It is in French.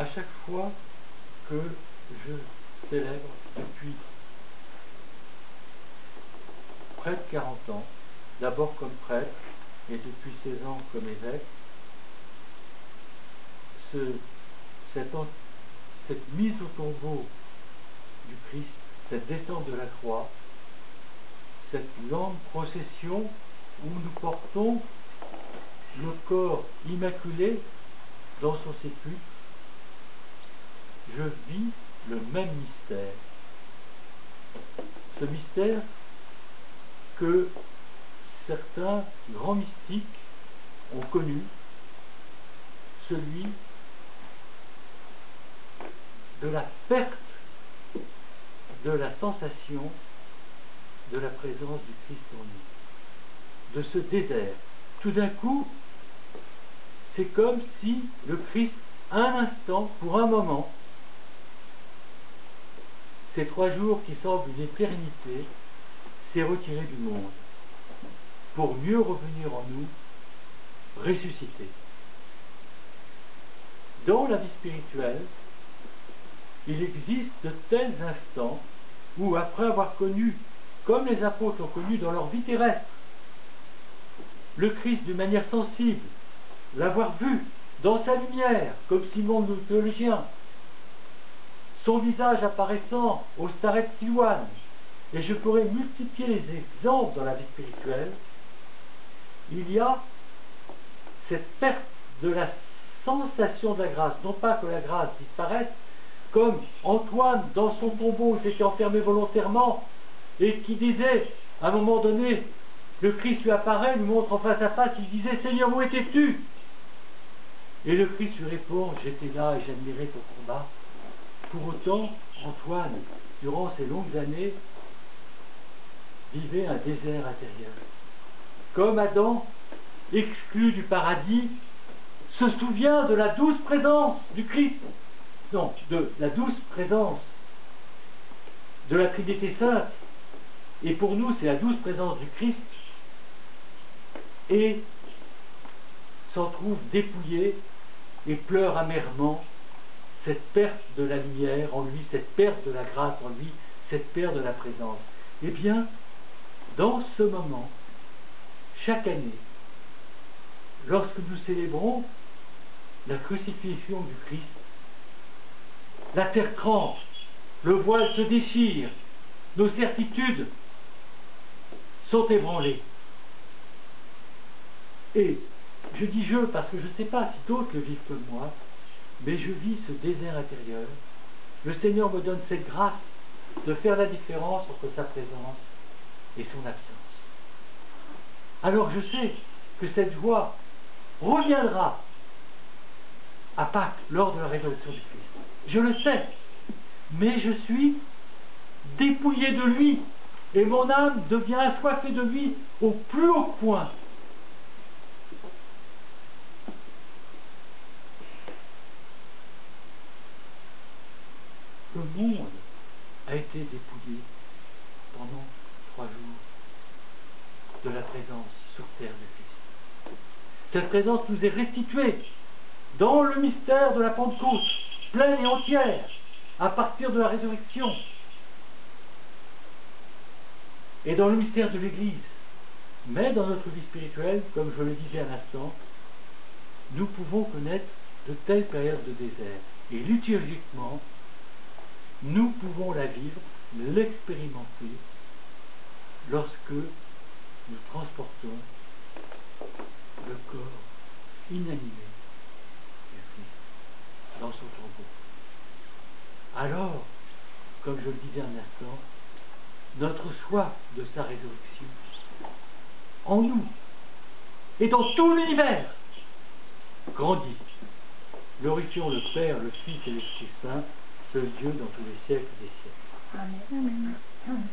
à chaque fois que je célèbre depuis près de 40 ans, d'abord comme prêtre et depuis 16 ans comme évêque, cette mise au tombeau du Christ, cette descente de la croix, cette longue procession où nous portons le corps immaculé dans son sépulcre, je vis le même mystère. Ce mystère que certains grands mystiques ont connu, celui de la perte de la sensation de la présence du Christ en nous, de ce désert. Tout d'un coup, c'est comme si le Christ, un instant, pour un moment, ces 3 jours qui semblent une éternité, s'est retiré du monde pour mieux revenir en nous, ressuscité. Dans la vie spirituelle, il existe de tels instants où, après avoir connu, comme les apôtres ont connu dans leur vie terrestre, le Christ d'une manière sensible, l'avoir vu dans sa lumière, comme Simon le théologien, son visage apparaissant au Staret Silouane, et je pourrais multiplier les exemples dans la vie spirituelle, il y a cette perte de la sensation de la grâce, non pas que la grâce disparaisse, comme Antoine dans son tombeau s'était enfermé volontairement et qui disait, à un moment donné, le Christ lui apparaît, lui montre en face à face, il disait « Seigneur, où étais-tu » Et le Christ lui répond « J'étais là et j'admirais ton combat ». Pour autant, Antoine, durant ces longues années, vivait un désert intérieur. Comme Adam, exclu du paradis, se souvient de la douce présence du Christ, non, de la douce présence de la Trinité Sainte, et pour nous c'est la douce présence du Christ, et s'en trouve dépouillé et pleure amèrement cette perte de la lumière en lui, cette perte de la grâce en lui, cette perte de la présence. Eh bien, dans ce moment, chaque année, lorsque nous célébrons la crucifixion du Christ, la terre tremble, le voile se déchire, nos certitudes sont ébranlées. Et je dis je parce que je ne sais pas si d'autres le vivent comme moi, mais je vis ce désert intérieur. Le Seigneur me donne cette grâce de faire la différence entre sa présence et son absence. Alors je sais que cette joie reviendra à Pâques, lors de la résurrection du Christ. Je le sais, mais je suis dépouillé de lui, et mon âme devient assoiffée de lui au plus haut point. Le monde a été dépouillé pendant 3 jours de la présence sur terre de Christ. Cette présence nous est restituée dans le mystère de la Pentecôte, pleine et entière, à partir de la résurrection, et dans le mystère de l'Église. Mais dans notre vie spirituelle, comme je le disais à l'instant, nous pouvons connaître de telles périodes de désert. Et liturgiquement, nous pouvons la vivre, l'expérimenter, lorsque nous transportons le corps inanimé du Christ dans son tombeau. Alors, comme je le disais un instant, notre soif de sa résurrection, en nous et dans tout l'univers, grandit. Glorifions le Père, le Fils et l'Esprit Saint, seul Dieu dans tous les siècles des siècles. Amen. Amen.